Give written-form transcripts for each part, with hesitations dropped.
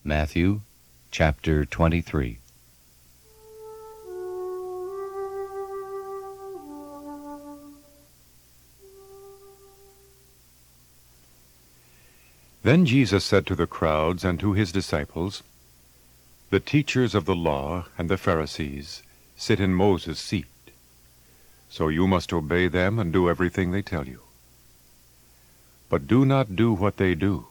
Matthew chapter 23. Then Jesus said to the crowds and to his disciples, "The teachers of the law and the Pharisees sit in Moses' seat. So you must obey them and do everything they tell you. But do not do what they do,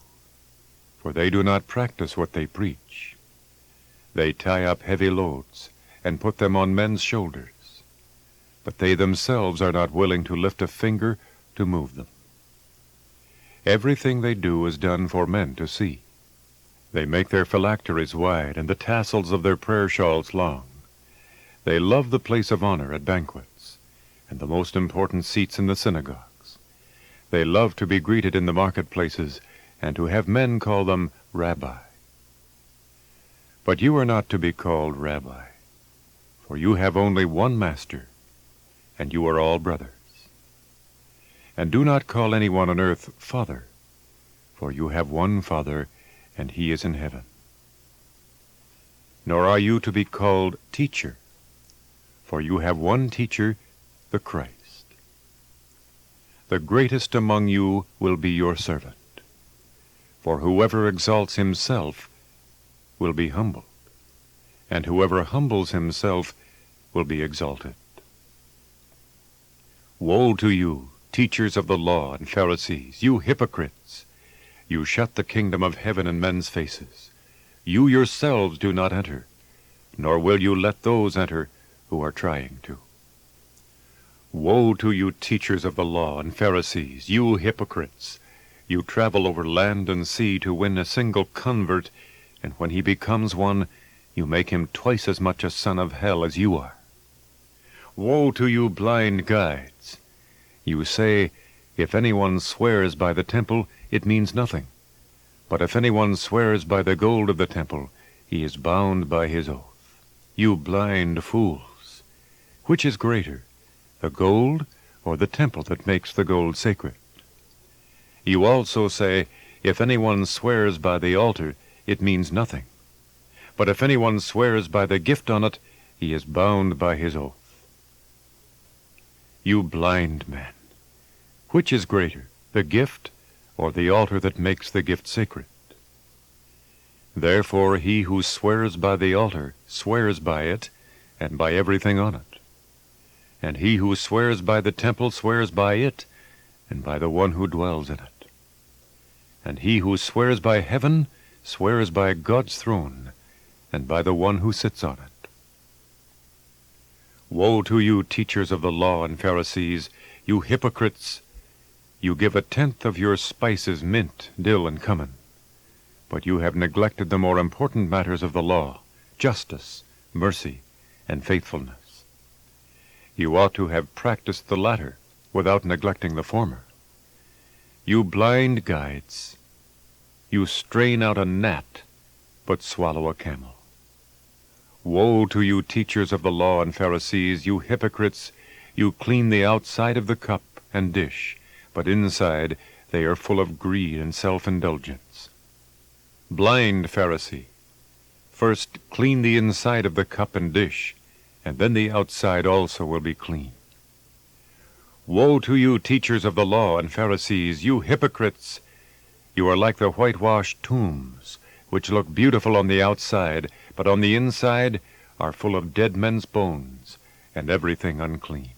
for they do not practice what they preach. They tie up heavy loads and put them on men's shoulders, but they themselves are not willing to lift a finger to move them. Everything they do is done for men to see. They make their phylacteries wide and the tassels of their prayer shawls long. They love the place of honor at banquets and the most important seats in the synagogues. They love to be greeted in the marketplaces and to have men call them Rabbi. But you are not to be called Rabbi, for you have only one master, and you are all brothers. And do not call anyone on earth Father, for you have one Father, and he is in heaven. Nor are you to be called Teacher, for you have one Teacher, the Christ. The greatest among you will be your servant. For whoever exalts himself will be humbled, and whoever humbles himself will be exalted. Woe to you, teachers of the law and Pharisees, you hypocrites! You shut the kingdom of heaven in men's faces. You yourselves do not enter, nor will you let those enter who are trying to. Woe to you, teachers of the law and Pharisees, you hypocrites! You travel over land and sea to win a single convert, and when he becomes one, you make him twice as much a son of hell as you are. Woe to you, blind guides! You say, if anyone swears by the temple, it means nothing. But if anyone swears by the gold of the temple, he is bound by his oath. You blind fools! Which is greater, the gold or the temple that makes the gold sacred? You also say, if anyone swears by the altar, it means nothing. But if anyone swears by the gift on it, he is bound by his oath. You blind men! Which is greater, the gift or the altar that makes the gift sacred? Therefore he who swears by the altar swears by it and by everything on it. And he who swears by the temple swears by it and by the one who dwells in it. And he who swears by heaven swears by God's throne and by the one who sits on it. Woe to you, teachers of the law and Pharisees, you hypocrites! You give 1/10 of your spices, mint, dill, and cumin, but you have neglected the more important matters of the law, justice, mercy, and faithfulness. You ought to have practiced the latter without neglecting the former. You blind guides! You strain out a gnat, but swallow a camel. Woe to you, teachers of the law and Pharisees, you hypocrites! You clean the outside of the cup and dish, but inside they are full of greed and self-indulgence. Blind Pharisee! First clean the inside of the cup and dish, and then the outside also will be clean. Woe to you, teachers of the law and Pharisees, you hypocrites! You are like the whitewashed tombs, which look beautiful on the outside, but on the inside are full of dead men's bones and everything unclean.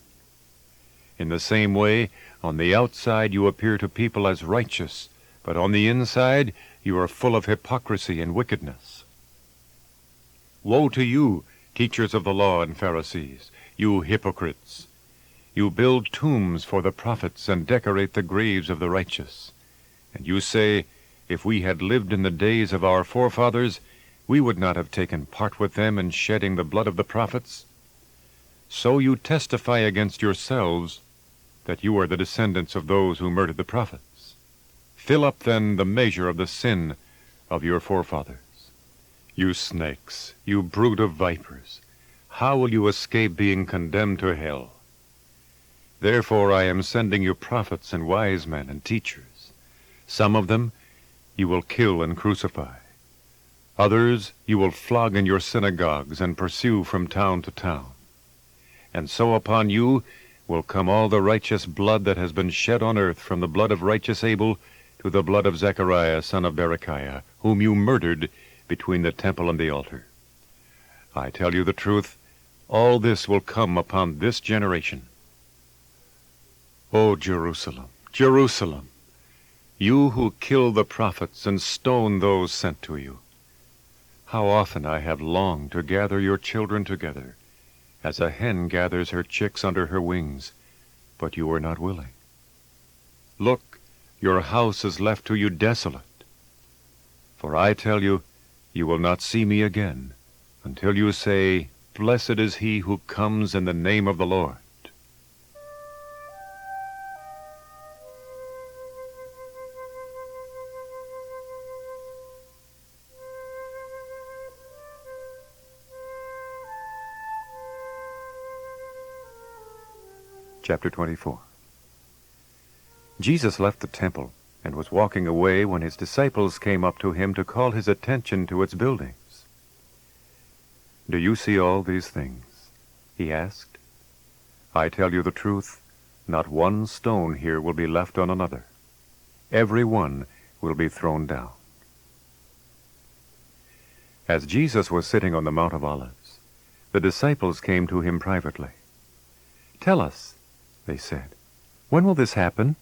In the same way, on the outside you appear to people as righteous, but on the inside you are full of hypocrisy and wickedness. Woe to you, teachers of the law and Pharisees, you hypocrites! You build tombs for the prophets and decorate the graves of the righteous. And you say, if we had lived in the days of our forefathers, we would not have taken part with them in shedding the blood of the prophets. So you testify against yourselves that you are the descendants of those who murdered the prophets. Fill up then the measure of the sin of your forefathers. You snakes, you brood of vipers, how will you escape being condemned to hell? Therefore I am sending you prophets and wise men and teachers. Some of them you will kill and crucify. Others you will flog in your synagogues and pursue from town to town. And so upon you will come all the righteous blood that has been shed on earth, from the blood of righteous Abel to the blood of Zechariah son of Berechiah, whom you murdered between the temple and the altar. I tell you the truth, all this will come upon this generation. O Jerusalem, Jerusalem, you who kill the prophets and stone those sent to you, how often I have longed to gather your children together, as a hen gathers her chicks under her wings, but you were not willing. Look, your house is left to you desolate. For I tell you, you will not see me again, until you say, Blessed is he who comes in the name of the Lord. Chapter 24. Jesus left the temple and was walking away when his disciples came up to him to call his attention to its buildings. Do you see all these things? He asked. I tell you the truth, not one stone here will be left on another. Every one will be thrown down. As Jesus was sitting on the Mount of Olives, the disciples came to him privately. Tell us, they said, when will this happen?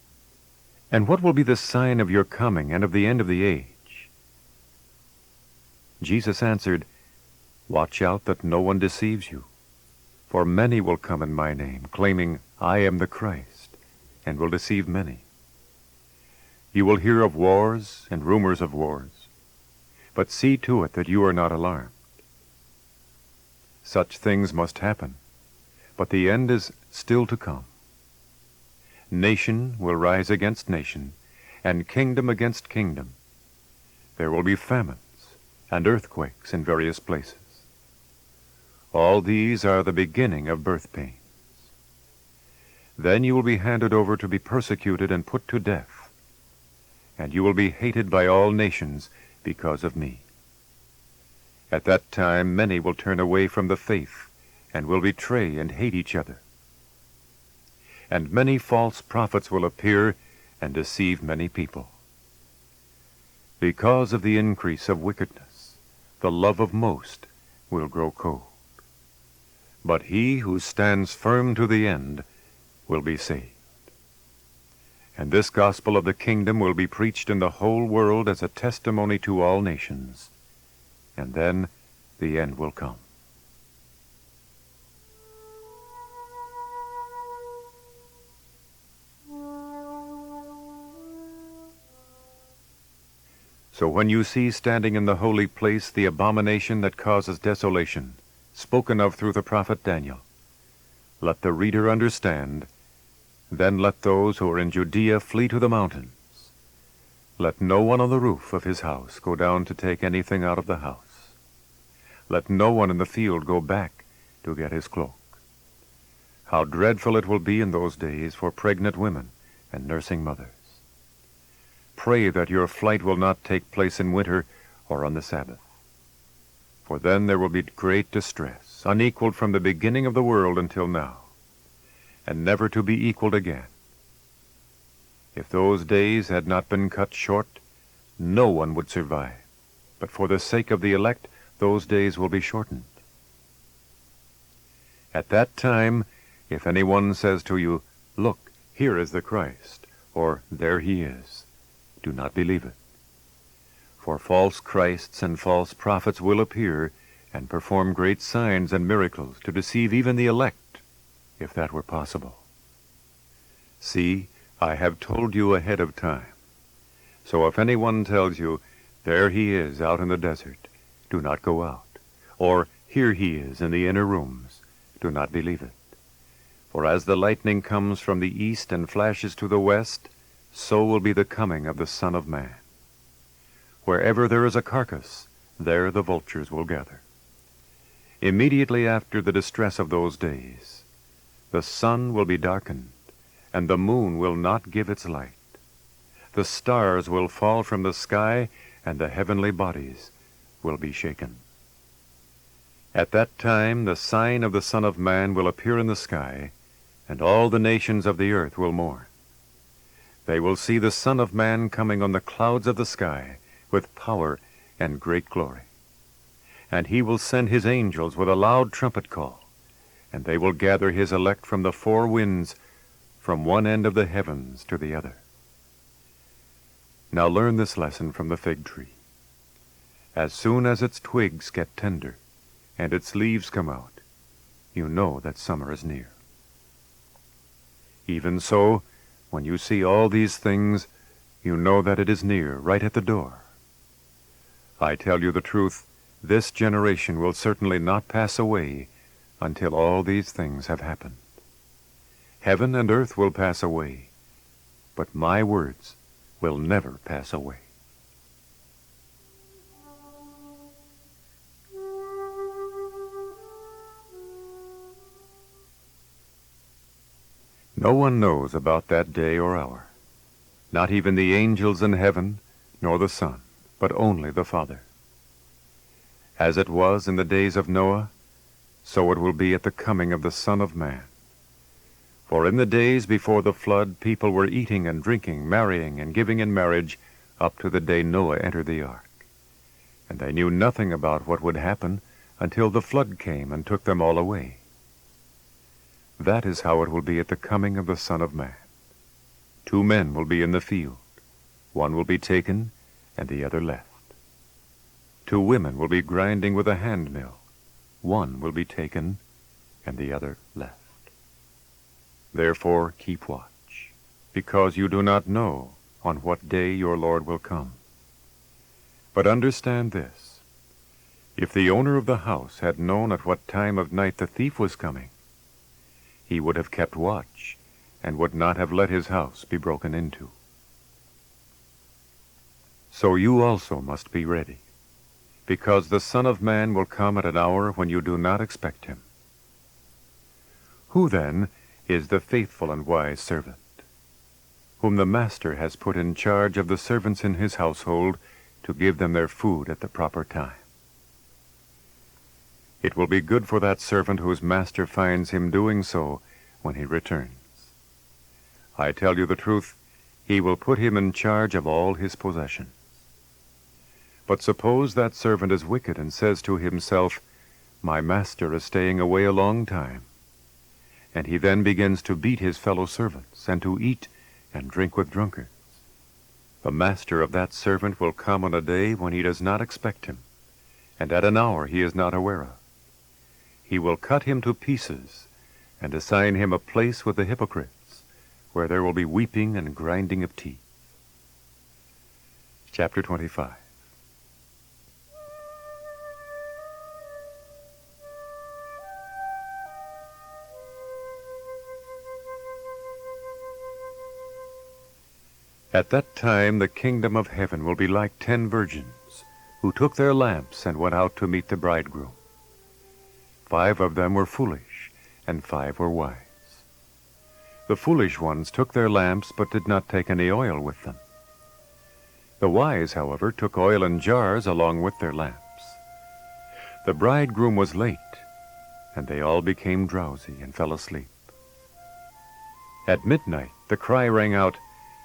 And what will be the sign of your coming and of the end of the age? Jesus answered, Watch out that no one deceives you, for many will come in my name, claiming, I am the Christ, and will deceive many. You will hear of wars and rumors of wars, but see to it that you are not alarmed. Such things must happen, but the end is still to come. Nation will rise against nation, and kingdom against kingdom. There will be famines and earthquakes in various places. All these are the beginning of birth pains. Then you will be handed over to be persecuted and put to death, and you will be hated by all nations because of me. At that time many will turn away from the faith and will betray and hate each other. And many false prophets will appear and deceive many people. Because of the increase of wickedness, the love of most will grow cold. But he who stands firm to the end will be saved. And this gospel of the kingdom will be preached in the whole world as a testimony to all nations. And then the end will come. So when you see standing in the holy place the abomination that causes desolation, spoken of through the prophet Daniel, let the reader understand. Then let those who are in Judea flee to the mountains. Let no one on the roof of his house go down to take anything out of the house. Let no one in the field go back to get his cloak. How dreadful it will be in those days for pregnant women and nursing mothers. Pray that your flight will not take place in winter or on the Sabbath. For then there will be great distress, unequaled from the beginning of the world until now, and never to be equaled again. If those days had not been cut short, no one would survive. But for the sake of the elect, those days will be shortened. At that time, if anyone says to you, Look, here is the Christ, or there he is, do not believe it. For false Christs and false prophets will appear and perform great signs and miracles to deceive even the elect, if that were possible. See, I have told you ahead of time. So if anyone tells you, There he is out in the desert, do not go out. Or, Here he is in the inner rooms, do not believe it. For as the lightning comes from the east and flashes to the west, so will be the coming of the Son of Man. Wherever there is a carcass, there the vultures will gather. Immediately after the distress of those days, the sun will be darkened, and the moon will not give its light. The stars will fall from the sky, and the heavenly bodies will be shaken. At that time the sign of the Son of Man will appear in the sky, and all the nations of the earth will mourn. They will see the Son of Man coming on the clouds of the sky with power and great glory. And he will send his angels with a loud trumpet call, and they will gather his elect from the four winds, from one end of the heavens to the other. Now learn this lesson from the fig tree. As soon as its twigs get tender, and its leaves come out, you know that summer is near. Even so, when you see all these things, you know that it is near, right at the door. I tell you the truth, this generation will certainly not pass away until all these things have happened. Heaven and earth will pass away, but my words will never pass away. No one knows about that day or hour, not even the angels in heaven, nor the Son, but only the Father. As it was in the days of Noah, so it will be at the coming of the Son of Man. For in the days before the flood, people were eating and drinking, marrying and giving in marriage, up to the day Noah entered the ark. And they knew nothing about what would happen until the flood came and took them all away. That is how it will be at the coming of the Son of Man. 2 men will be in the field. One will be taken, and the other left. 2 women will be grinding with a hand mill. One will be taken, and the other left. Therefore keep watch, because you do not know on what day your Lord will come. But understand this: if the owner of the house had known at what time of night the thief was coming, he would have kept watch, and would not have let his house be broken into. So you also must be ready, because the Son of Man will come at an hour when you do not expect him. Who then is the faithful and wise servant, whom the master has put in charge of the servants in his household to give them their food at the proper time? It will be good for that servant whose master finds him doing so when he returns. I tell you the truth, he will put him in charge of all his possessions. But suppose that servant is wicked and says to himself, "My master is staying away a long time," and he then begins to beat his fellow servants and to eat and drink with drunkards. The master of that servant will come on a day when he does not expect him, and at an hour he is not aware of. He will cut him to pieces and assign him a place with the hypocrites, where there will be weeping and grinding of teeth. Chapter 25. At that time the kingdom of heaven will be like 10 virgins, who took their lamps and went out to meet the bridegroom. 5 of them were foolish, and 5 were wise. The foolish ones took their lamps, but did not take any oil with them. The wise, however, took oil in jars along with their lamps. The bridegroom was late, and they all became drowsy and fell asleep. At midnight the cry rang out,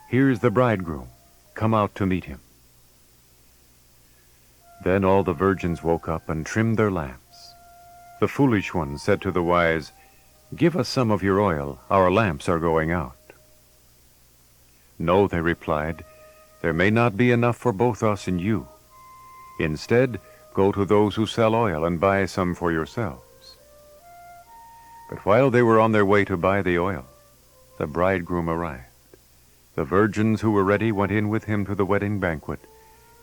"Here's the bridegroom, come out to meet him." Then all the virgins woke up and trimmed their lamps. The foolish ones said to the wise, "Give us some of your oil, our lamps are going out." "No," they replied, "there may not be enough for both us and you. Instead, go to those who sell oil and buy some for yourselves." But while they were on their way to buy the oil, the bridegroom arrived. The virgins who were ready went in with him to the wedding banquet,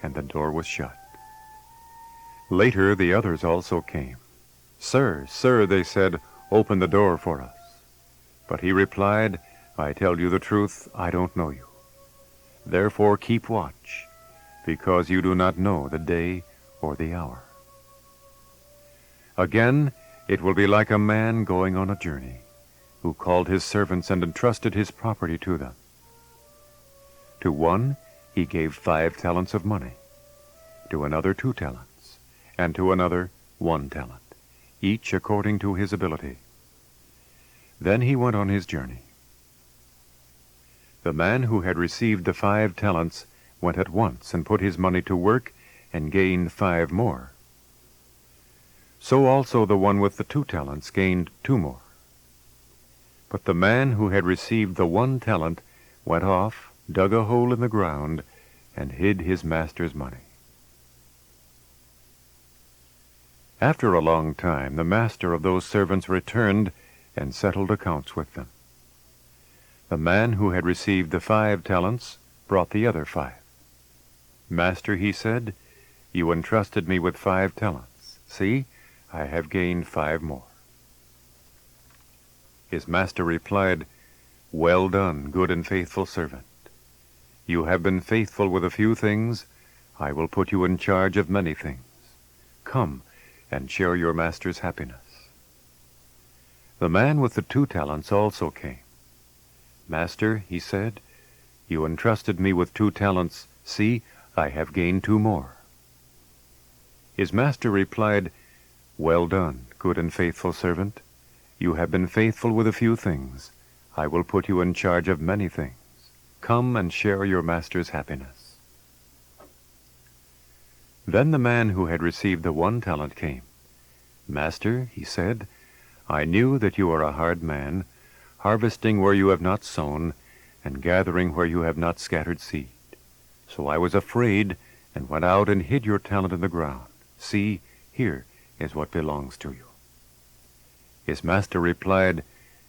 and the door was shut. Later the others also came. "Sir, sir," they said, "open the door for us." But he replied, "I tell you the truth, I don't know you. Therefore keep watch, because you do not know the day or the hour." Again, it will be like a man going on a journey, who called his servants and entrusted his property to them. To one he gave 5 talents of money, to another 2 talents, and to another 1 talent, each according to his ability. Then he went on his journey. The man who had received the 5 talents went at once and put his money to work and gained 5 more. So also the one with the 2 talents gained 2 more. But the man who had received the 1 talent went off, dug a hole in the ground, and hid his master's money. After a long time, the master of those servants returned and settled accounts with them. The man who had received the 5 talents brought the other 5. Master, he said, you entrusted me with 5 talents. See, I have gained 5 more. His master replied, Well done, good and faithful servant. You have been faithful with a few things. I will put you in charge of many things. Come and share your master's happiness. The man with the 2 talents also came. Master, he said, you entrusted me with 2 talents. See, I have gained 2 more. His master replied, Well done, good and faithful servant. You have been faithful with a few things. I will put you in charge of many things. Come and share your master's happiness. Then the man who had received the 1 talent came. Master, he said, I knew that you are a hard man, harvesting where you have not sown, and gathering where you have not scattered seed. So I was afraid, and went out and hid your talent in the ground. See, here is what belongs to you. His master replied,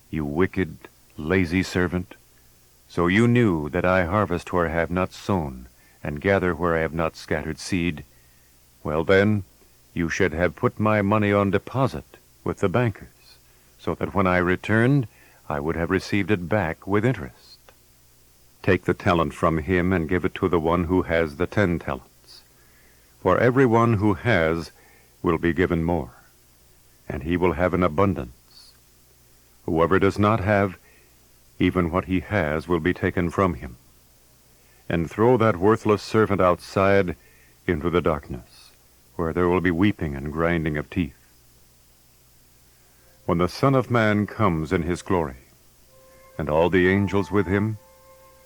You wicked, lazy servant. So you knew that I harvest where I have not sown, and gather where I have not scattered seed. Well then, you should have put my money on deposit with the bankers, so that when I returned, I would have received it back with interest. Take the talent from him and give it to the one who has the 10 talents. For everyone who has will be given more, and he will have an abundance. Whoever does not have, even what he has will be taken from him. And throw that worthless servant outside into the darkness, where there will be weeping and grinding of teeth. When the Son of Man comes in his glory, and all the angels with him,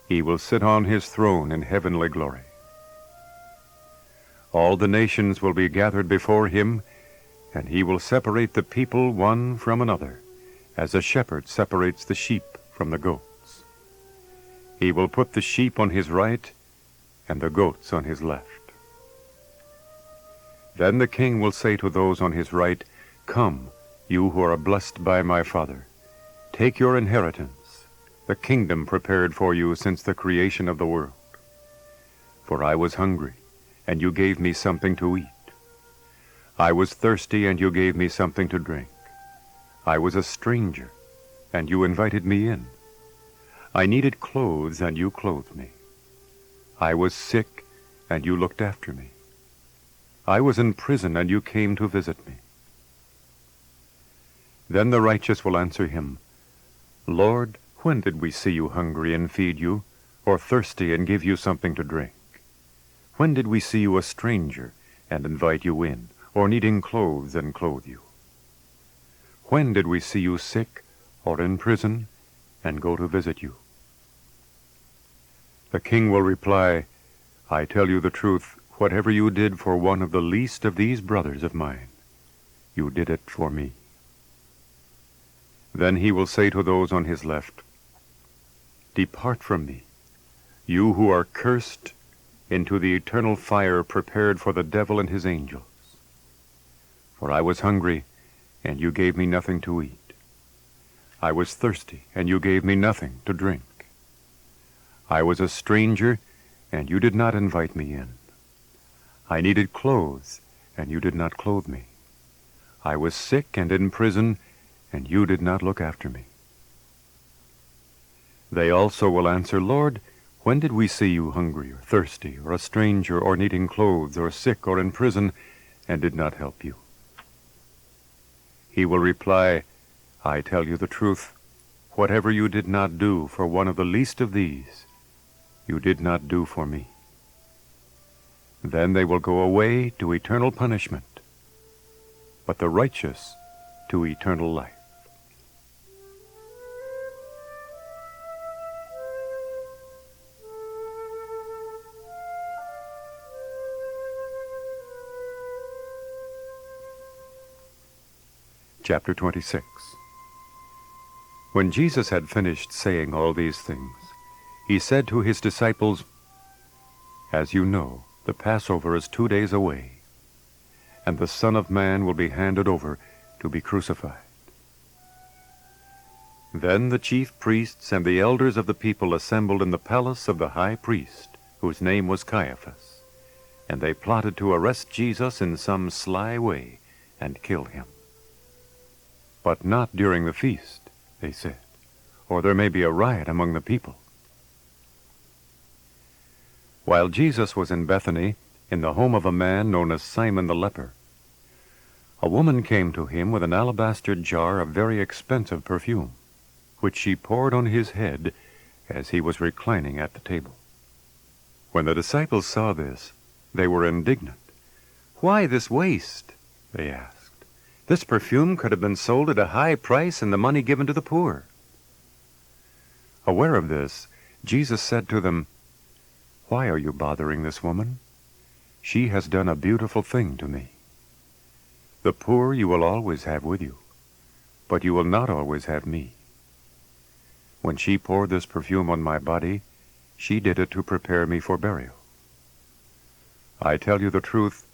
he will sit on his throne in heavenly glory. All the nations will be gathered before him, and he will separate the people one from another, as a shepherd separates the sheep from the goats. He will put the sheep on his right, and the goats on his left. Then the king will say to those on his right, Come, you who are blessed by my Father, take your inheritance, the kingdom prepared for you since the creation of the world. For I was hungry, and you gave me something to eat. I was thirsty, and you gave me something to drink. I was a stranger, and you invited me in. I needed clothes, and you clothed me. I was sick, and you looked after me. I was in prison, and you came to visit me. Then the righteous will answer him, Lord, when did we see you hungry and feed you, or thirsty and give you something to drink? When did we see you a stranger and invite you in, or needing clothes and clothe you? When did we see you sick or in prison and go to visit you? The king will reply, I tell you the truth, whatever you did for one of the least of these brothers of mine, you did it for me. Then he will say to those on his left, Depart from me, you who are cursed, into the eternal fire prepared for the devil and his angels. For I was hungry, and you gave me nothing to eat. I was thirsty, and you gave me nothing to drink. I was a stranger, and you did not invite me in. I needed clothes, and you did not clothe me. I was sick and in prison, and you did not look after me. They also will answer, Lord, when did we see you hungry or thirsty or a stranger or needing clothes or sick or in prison and did not help you? He will reply, I tell you the truth, whatever you did not do for one of the least of these, you did not do for me. Then they will go away to eternal punishment, but the righteous to eternal life. Chapter 26. When Jesus had finished saying all these things, he said to his disciples, "As you know, the Passover is 2 days away, and the Son of Man will be handed over to be crucified." Then the chief priests and the elders of the people assembled in the palace of the high priest, whose name was Caiaphas, and they plotted to arrest Jesus in some sly way and kill him. "But not during the feast," they said, "or there may be a riot among the people." While Jesus was in Bethany, in the home of a man known as Simon the leper, a woman came to him with an alabaster jar of very expensive perfume, which she poured on his head as he was reclining at the table. When the disciples saw this, they were indignant. "Why this waste?" they asked. "This perfume could have been sold at a high price and the money given to the poor." Aware of this, Jesus said to them, "Why are you bothering this woman? She has done a beautiful thing to me. The poor you will always have with you, but you will not always have me. When she poured this perfume on my body, she did it to prepare me for burial. I tell you the truth,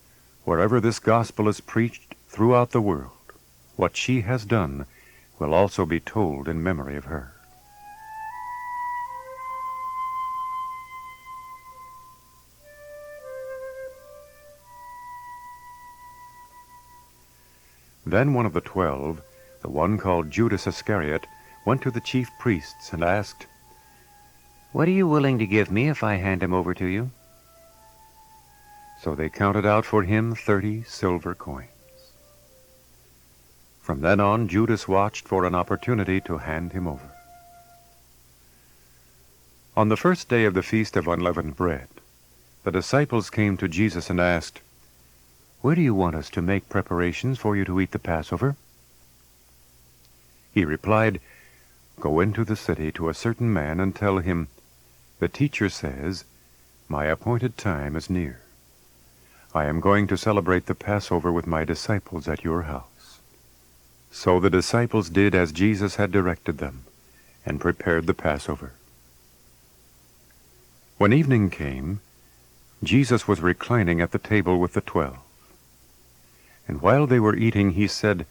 wherever this gospel is preached throughout the world, what she has done will also be told in memory of her." Then one of the 12, the one called Judas Iscariot, went to the chief priests and asked, "What are you willing to give me if I hand him over to you?" So they counted out for him 30 silver coins. From then on, Judas watched for an opportunity to hand him over. On the first day of the Feast of Unleavened Bread, the disciples came to Jesus and asked, "Where do you want us to make preparations for you to eat the Passover?" He replied, "Go into the city to a certain man and tell him, 'The teacher says, my appointed time is near. I am going to celebrate the Passover with my disciples at your house.'" So the disciples did as Jesus had directed them, and prepared the Passover. When evening came, Jesus was reclining at the table with the 12. And while they were eating, he said,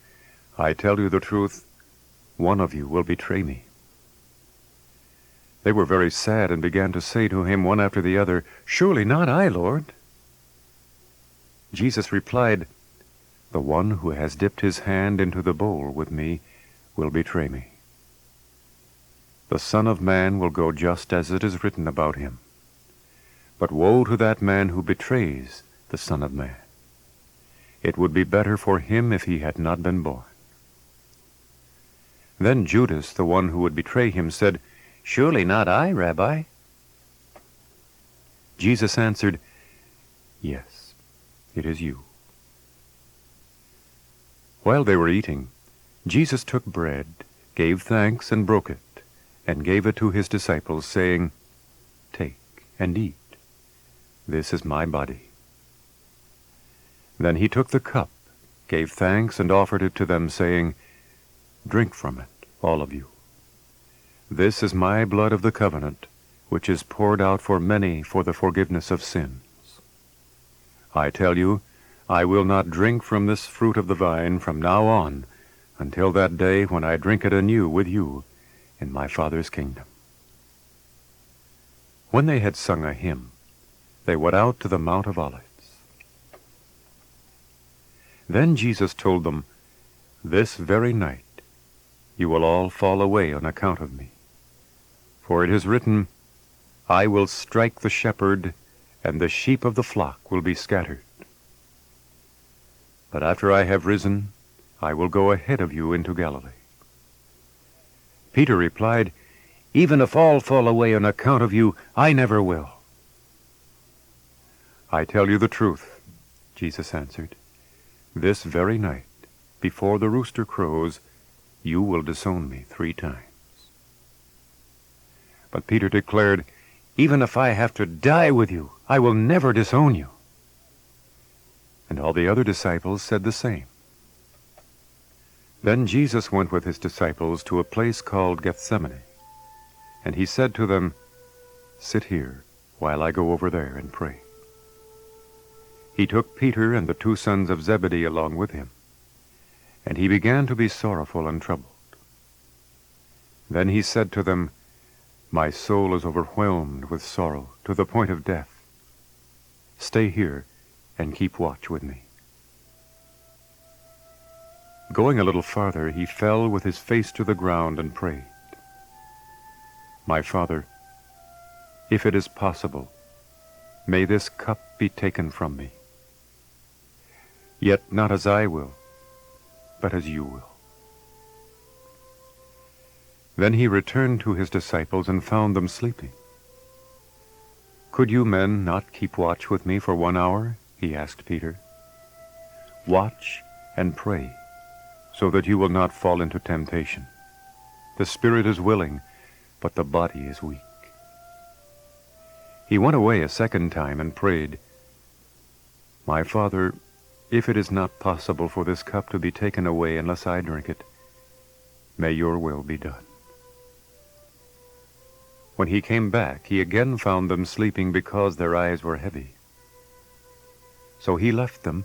"I tell you the truth, one of you will betray me." They were very sad and began to say to him one after the other, "Surely not I, Lord." Jesus replied, "The one who has dipped his hand into the bowl with me will betray me. The Son of Man will go just as it is written about him. But woe to that man who betrays the Son of Man. It would be better for him if he had not been born." Then Judas, the one who would betray him, said, "Surely not I, Rabbi." Jesus answered, "Yes, it is you." While they were eating, Jesus took bread, gave thanks, and broke it, and gave it to his disciples, saying, "Take and eat. This is my body." Then he took the cup, gave thanks, and offered it to them, saying, "Drink from it, all of you. This is my blood of the covenant, which is poured out for many for the forgiveness of sins. I tell you, I will not drink from this fruit of the vine from now on, until that day when I drink it anew with you in my Father's kingdom." When they had sung a hymn, they went out to the Mount of Olives. Then Jesus told them, "This very night you will all fall away on account of me. For it is written, I will strike the shepherd, and the sheep of the flock will be scattered. But after I have risen, I will go ahead of you into Galilee." Peter replied, "Even if all fall away on account of you, I never will." "I tell you the truth," Jesus answered. "This very night, before the rooster crows, you will disown me 3 times. But Peter declared, even if I have to die with you, I will never disown you. And all the other disciples said the same. Then Jesus went with his disciples to a place called Gethsemane, and he said to them, sit here while I go over there and pray. He took Peter and the 2 sons of Zebedee along with him, and he began to be sorrowful and troubled. Then he said to them, my soul is overwhelmed with sorrow to the point of death. Stay here and keep watch with me. Going a little farther, he fell with his face to the ground and prayed, my Father, if it is possible, may this cup be taken from me. Yet not as I will, but as you will. Then he returned to his disciples and found them sleeping. Could you men not keep watch with me for 1 hour? He asked Peter. Watch and pray, so that you will not fall into temptation. The spirit is willing, but the body is weak. He went away a 2nd time and prayed, my Father, if it is not possible for this cup to be taken away unless I drink it, may your will be done. When he came back, he again found them sleeping because their eyes were heavy. So he left them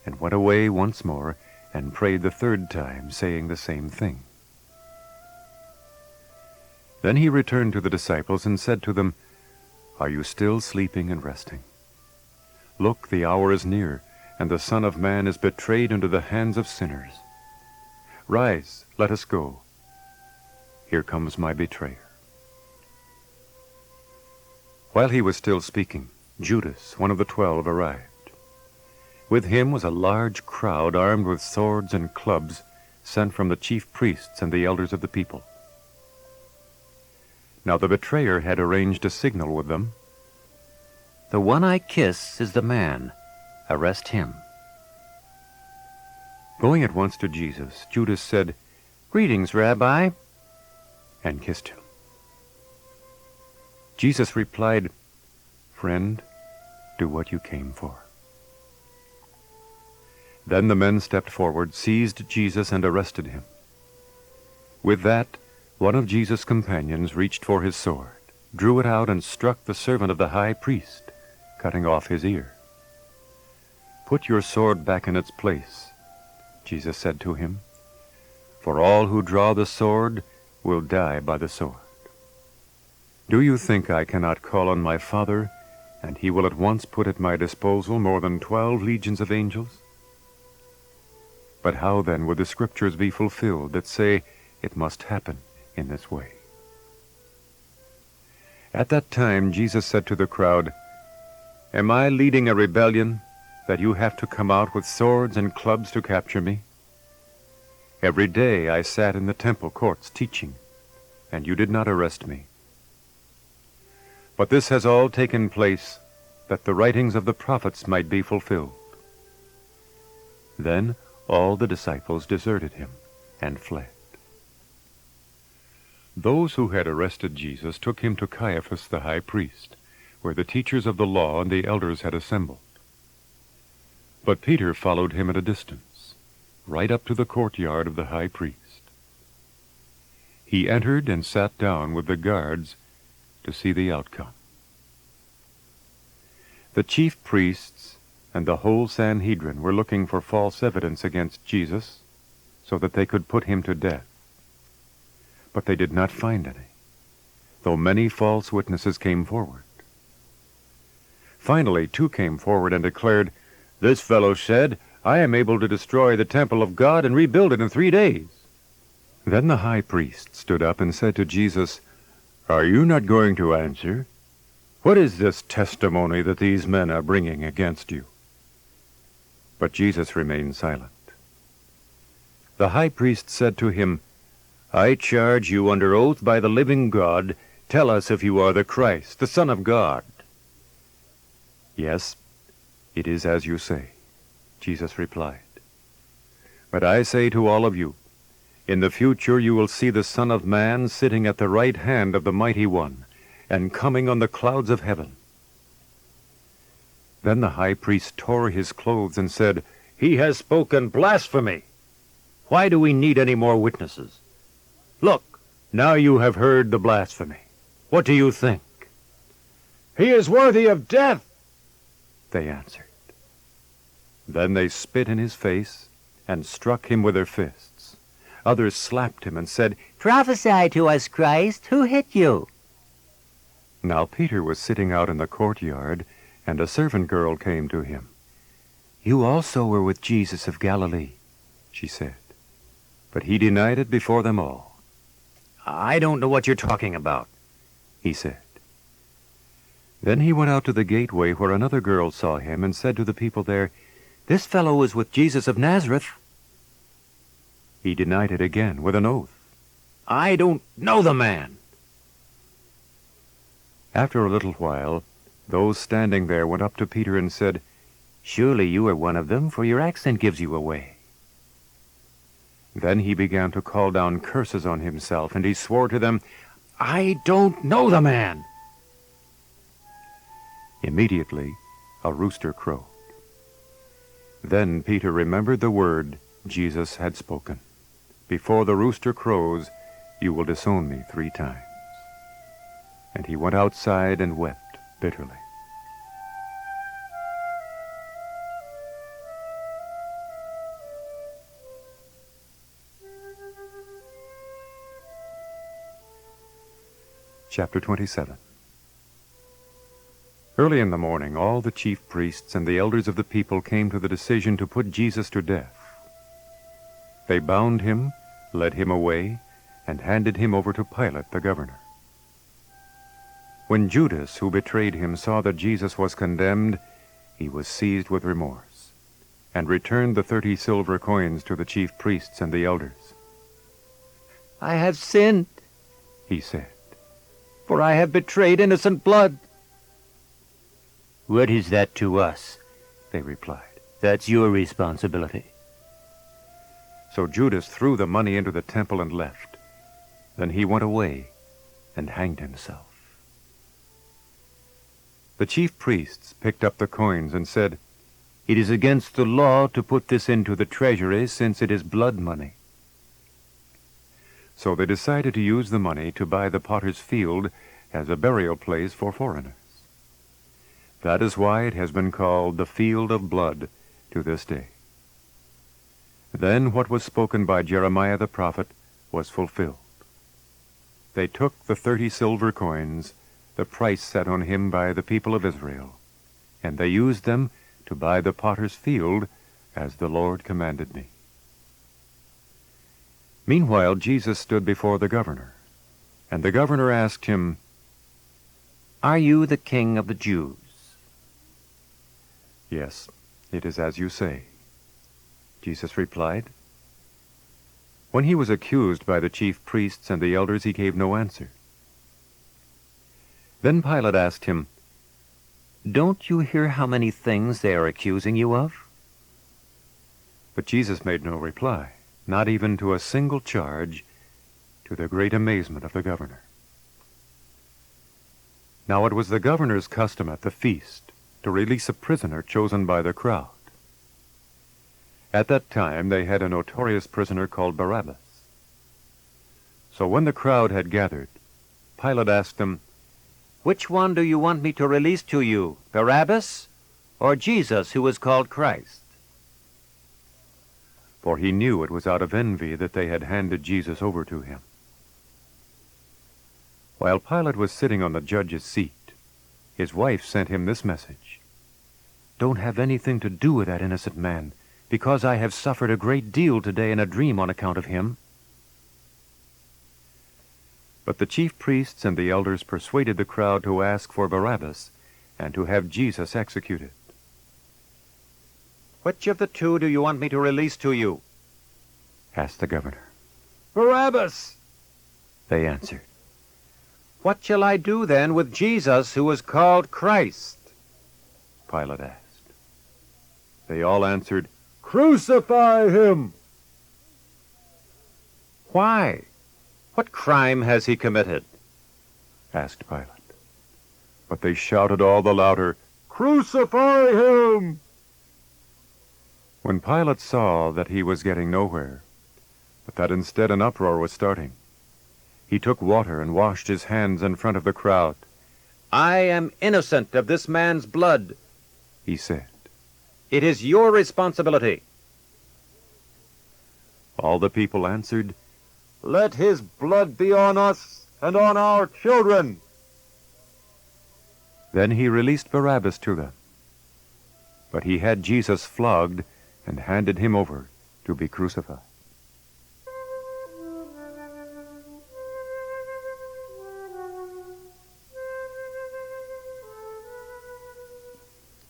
and went away once more and prayed the 3rd time, saying the same thing. Then he returned to the disciples and said to them, are you still sleeping and resting? Look, the hour is near, and the Son of Man is betrayed into the hands of sinners. Rise, let us go. Here comes my betrayer. While he was still speaking, Judas, one of the 12, arrived. With him was a large crowd armed with swords and clubs, sent from the chief priests and the elders of the people. Now the betrayer had arranged a signal with them. The one I kiss is the man. Arrest him. Going at once to Jesus, Judas said, Greetings, Rabbi, and kissed him. Jesus replied, Friend, do what you came for. Then the men stepped forward, seized Jesus, and arrested him. With that, one of Jesus' companions reached for his sword, drew it out, and struck the servant of the high priest, cutting off his ear. Put your sword back in its place, Jesus said to him, for all who draw the sword will die by the sword. Do you think I cannot call on my Father, and he will at once put at my disposal more than 12 legions of angels? But how then would the Scriptures be fulfilled that say it must happen in this way? At that time Jesus said to the crowd, Am I leading a rebellion that you have to come out with swords and clubs to capture me? Every day I sat in the temple courts teaching, and you did not arrest me. But this has all taken place that the writings of the prophets might be fulfilled. Then all the disciples deserted him and fled. Those who had arrested Jesus took him to Caiaphas the high priest, where the teachers of the law and the elders had assembled. But Peter followed him at a distance, right up to the courtyard of the high priest. He entered and sat down with the guards to see the outcome. The chief priests and the whole Sanhedrin were looking for false evidence against Jesus so that they could put him to death. But they did not find any, though many false witnesses came forward. Finally, 2 came forward and declared, This fellow said, I am able to destroy the temple of God and rebuild it in 3 days. Then the high priest stood up and said to Jesus, Are you not going to answer? What is this testimony that these men are bringing against you? But Jesus remained silent. The high priest said to him, I charge you under oath by the living God, tell us if you are the Christ, the Son of God. Yes, it is as you say, Jesus replied. But I say to all of you, in the future you will see the Son of Man sitting at the right hand of the Mighty One, and coming on the clouds of heaven." Then the high priest tore his clothes and said, "He has spoken blasphemy. Why do we need any more witnesses? Look, now you have heard the blasphemy. What do you think?" "He is worthy of death," they answered. Then they spit in his face and struck him with their fists. Others slapped him and said, "Prophesy to us, Christ. Who hit you?" Now Peter was sitting out in the courtyard, and a servant girl came to him. "You also were with Jesus of Galilee," she said. But he denied it before them all. "I don't know what you're talking about," he said. Then he went out to the gateway where another girl saw him and said to the people there, "This fellow was with Jesus of Nazareth." He denied it again with an oath. "I don't know the man." After a little while, those standing there went up to Peter and said, "Surely you are one of them, for your accent gives you away." Then he began to call down curses on himself, and he swore to them, "I don't know the man." Immediately a rooster crowed. Then Peter remembered the word Jesus had spoken, "Before the rooster crows, you will disown me 3 times." And he went outside and wept bitterly. Chapter 27. Early in the morning, all the chief priests and the elders of the people came to the decision to put Jesus to death. They bound him, led him away, and handed him over to Pilate, the governor. When Judas, who betrayed him, saw that Jesus was condemned, he was seized with remorse, and returned the 30 silver coins to the chief priests and the elders. "I have sinned," he said, "for I have betrayed innocent blood." "What is that to us?" they replied. "That's your responsibility." So Judas threw the money into the temple and left. Then he went away and hanged himself. The chief priests picked up the coins and said, "It is against the law to put this into the treasury, since it is blood money." So they decided to use the money to buy the potter's field as a burial place for foreigners. That is why it has been called the Field of Blood to this day. Then what was spoken by Jeremiah the prophet was fulfilled. They took the 30 silver coins, the price set on him by the people of Israel, and they used them to buy the potter's field as the Lord commanded me. Meanwhile Jesus stood before the governor, and the governor asked him, "Are you the king of the Jews?" "Yes, it is as you say," Jesus replied. When he was accused by the chief priests and the elders, he gave no answer. Then Pilate asked him, "Don't you hear how many things they are accusing you of?" But Jesus made no reply, not even to a single charge, to the great amazement of the governor. Now it was the governor's custom at the feast to release a prisoner chosen by the crowd. At that time they had a notorious prisoner called Barabbas. So when the crowd had gathered, Pilate asked them, "Which one do you want me to release to you, Barabbas or Jesus, who is called Christ?" For he knew it was out of envy that they had handed Jesus over to him. While Pilate was sitting on the judge's seat, his wife sent him this message: "Don't have anything to do with that innocent man, because I have suffered a great deal today in a dream on account of him." But the chief priests and the elders persuaded the crowd to ask for Barabbas and to have Jesus executed. "Which of the 2 do you want me to release to you?" asked the governor. "Barabbas," they answered. "What shall I do then with Jesus, who is called Christ?" Pilate asked. They all answered, "Crucify him!" Why? What crime has he committed? asked Pilate. But they shouted all the louder, "Crucify him!" When Pilate saw that he was getting nowhere, but that instead an uproar was starting, he took water and washed his hands in front of the crowd. I am innocent of this man's blood, he said. It is your responsibility. All the people answered, Let his blood be on us and on our children. Then he released Barabbas to them. But he had Jesus flogged and handed him over to be crucified.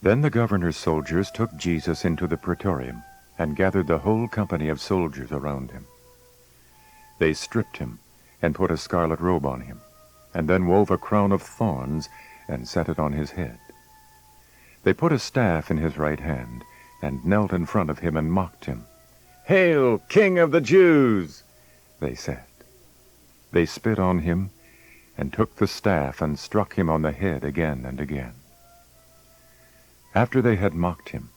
Then the governor's soldiers took Jesus into the praetorium and gathered the whole company of soldiers around him. They stripped him and put a scarlet robe on him, and then wove a crown of thorns and set it on his head. They put a staff in his right hand and knelt in front of him and mocked him. Hail, King of the Jews! They said. They spit on him and took the staff and struck him on the head again and again. After they had mocked him,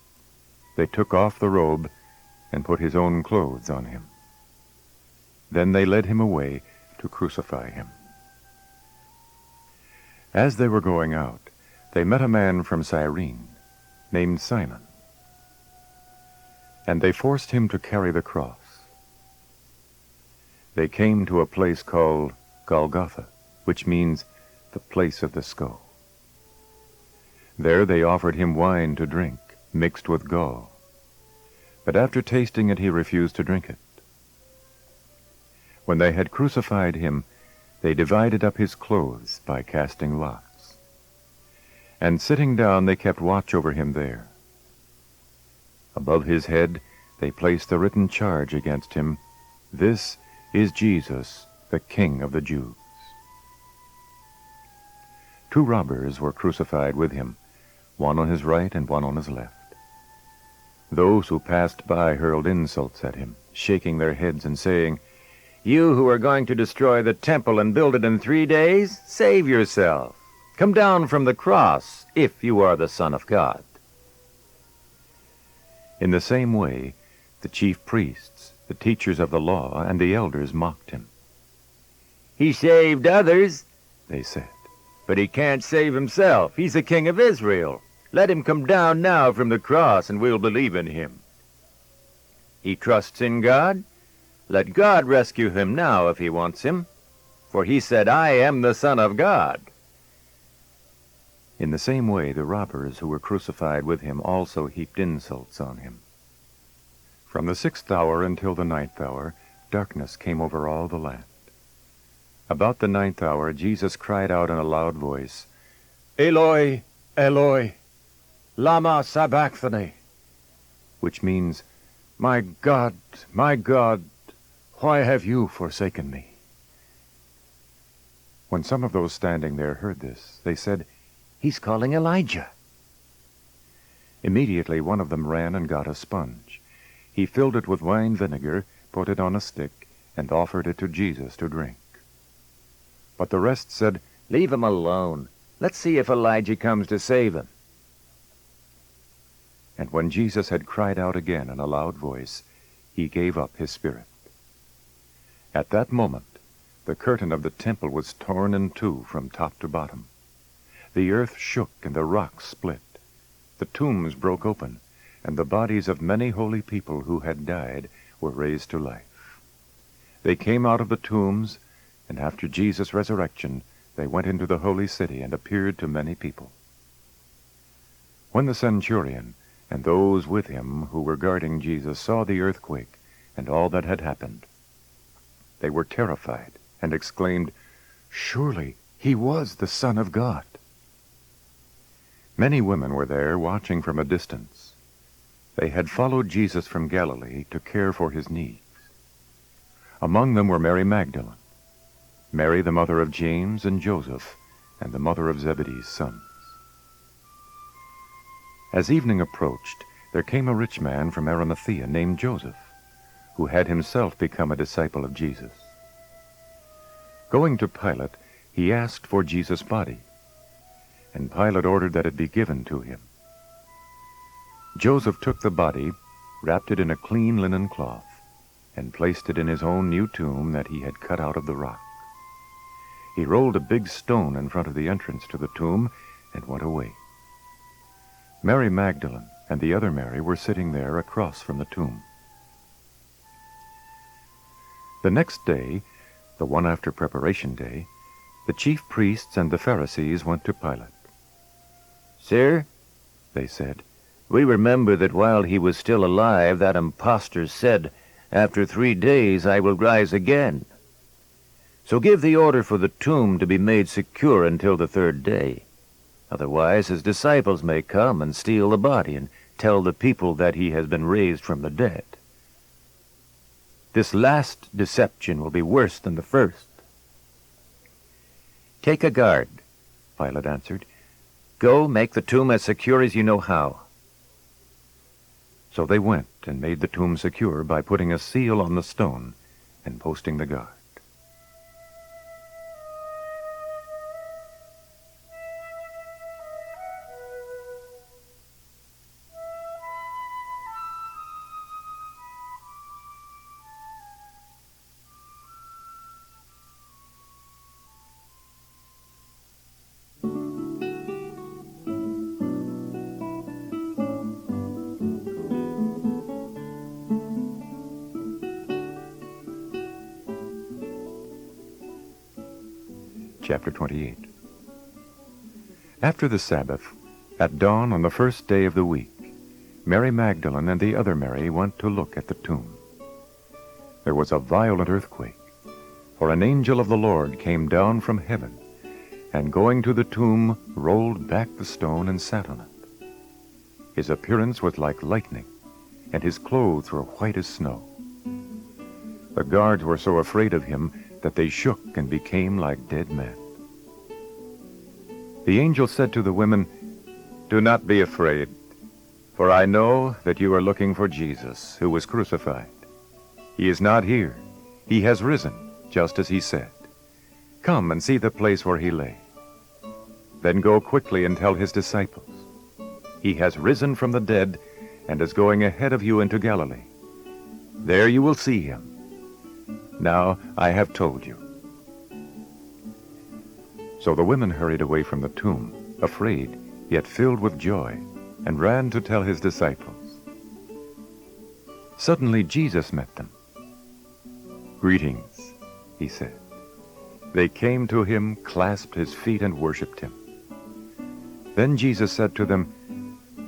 they took off the robe and put his own clothes on him. Then they led him away to crucify him. As they were going out, they met a man from Cyrene named Simon, and they forced him to carry the cross. They came to a place called Golgotha, which means the place of the skull. There they offered him wine to drink, mixed with gall. But after tasting it, he refused to drink it. When they had crucified him, they divided up his clothes by casting lots. And sitting down, they kept watch over him there. Above his head, they placed the written charge against him, "This is Jesus, the King of the Jews." 2 robbers were crucified with him, one on his right and one on his left. Those who passed by hurled insults at him, shaking their heads and saying, You who are going to destroy the temple and build it in 3 days, save yourself. Come down from the cross, if you are the Son of God. In the same way, the chief priests, the teachers of the law, and the elders mocked him. He saved others, They said, but he can't save himself. He's the King of Israel. Let him come down now from the cross, and we'll believe in him. He trusts in God. Let God rescue him now if he wants him. For he said, I am the Son of God. In the same way, the robbers who were crucified with him also heaped insults on him. From the 6th hour until the 9th hour, darkness came over all the land. About the 9th hour, Jesus cried out in a loud voice, Eloi, Eloi, lama sabachthani, which means, my God, why have you forsaken me? When some of those standing there heard this, they said, He's calling Elijah. Immediately one of them ran and got a sponge. He filled it with wine vinegar, put it on a stick, and offered it to Jesus to drink. But the rest said, Leave him alone. Let's see if Elijah comes to save him. And when Jesus had cried out again in a loud voice, he gave up his spirit. At that moment, the curtain of the temple was torn in two from top to bottom. The earth shook and the rocks split. The tombs broke open, and the bodies of many holy people who had died were raised to life. They came out of the tombs, and after Jesus' resurrection, they went into the holy city and appeared to many people. When the centurion and those with him who were guarding Jesus saw the earthquake and all that had happened, they were terrified and exclaimed, Surely he was the Son of God. Many women were there watching from a distance. They had followed Jesus from Galilee to care for his needs. Among them were Mary Magdalene, Mary the mother of James and Joseph, and the mother of Zebedee's sons. As evening approached, there came a rich man from Arimathea named Joseph, who had himself become a disciple of Jesus. Going to Pilate, he asked for Jesus' body, and Pilate ordered that it be given to him. Joseph took the body, wrapped it in a clean linen cloth, and placed it in his own new tomb that he had cut out of the rock. He rolled a big stone in front of the entrance to the tomb and went away. Mary Magdalene and the other Mary were sitting there across from the tomb. The next day, the one after Preparation Day, the chief priests and the Pharisees went to Pilate. "Sir," they said, "we remember that while he was still alive, that impostor said, 'After 3 days I will rise again.' So give the order for the tomb to be made secure until the 3rd day. Otherwise his disciples may come and steal the body and tell the people that he has been raised from the dead. This last deception will be worse than the first." "Take a guard," Pilate answered. "Go, make the tomb as secure as you know how." So they went and made the tomb secure by putting a seal on the stone and posting the guard. Chapter 28. After the Sabbath, at dawn on the 1st day of the week, Mary Magdalene and the other Mary went to look at the tomb. There was a violent earthquake, for an angel of the Lord came down from heaven, and going to the tomb, rolled back the stone and sat on it. His appearance was like lightning, and his clothes were white as snow. The guards were so afraid of him that they shook and became like dead men. The angel said to the women, "Do not be afraid, for I know that you are looking for Jesus, who was crucified. He is not here. He has risen, just as he said. Come and see the place where he lay. Then go quickly and tell his disciples, 'He has risen from the dead and is going ahead of you into Galilee. There you will see him. Now I have told you.'" So the women hurried away from the tomb, afraid, yet filled with joy, and ran to tell his disciples. Suddenly Jesus met them. "Greetings," he said. They came to him, clasped his feet, and worshipped him. Then Jesus said to them,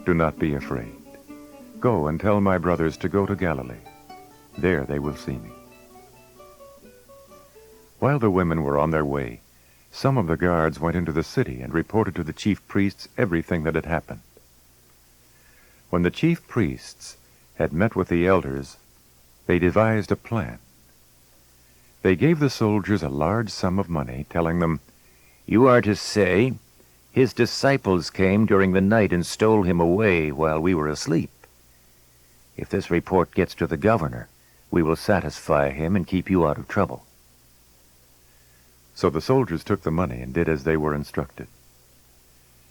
"Do not be afraid. Go and tell my brothers to go to Galilee. There they will see me." While the women were on their way, some of the guards went into the city and reported to the chief priests everything that had happened. When the chief priests had met with the elders, they devised a plan. They gave the soldiers a large sum of money, telling them, "You are to say, 'His disciples came during the night and stole him away while we were asleep.' If this report gets to the governor, we will satisfy him and keep you out of trouble." So the soldiers took the money and did as they were instructed.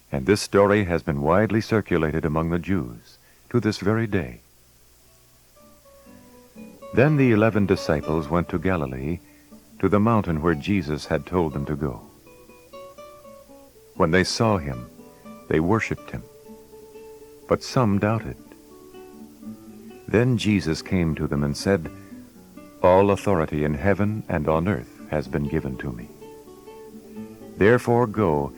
And this story has been widely circulated among the Jews to this very day. Then the 11 disciples went to Galilee, to the mountain where Jesus had told them to go. When they saw him, they worshipped him, but some doubted. Then Jesus came to them and said, "All authority in heaven and on earth has been given to me. Therefore go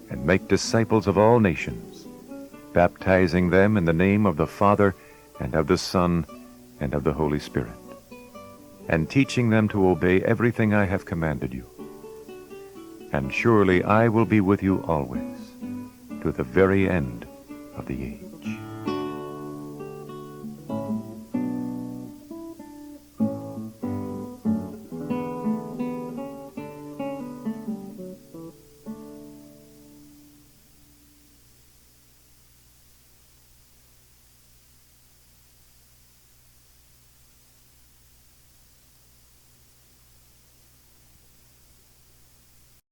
and make disciples of all nations, baptizing them in the name of the Father and of the Son and of the Holy Spirit, and teaching them to obey everything I have commanded you. And surely I will be with you always, to the very end of the age."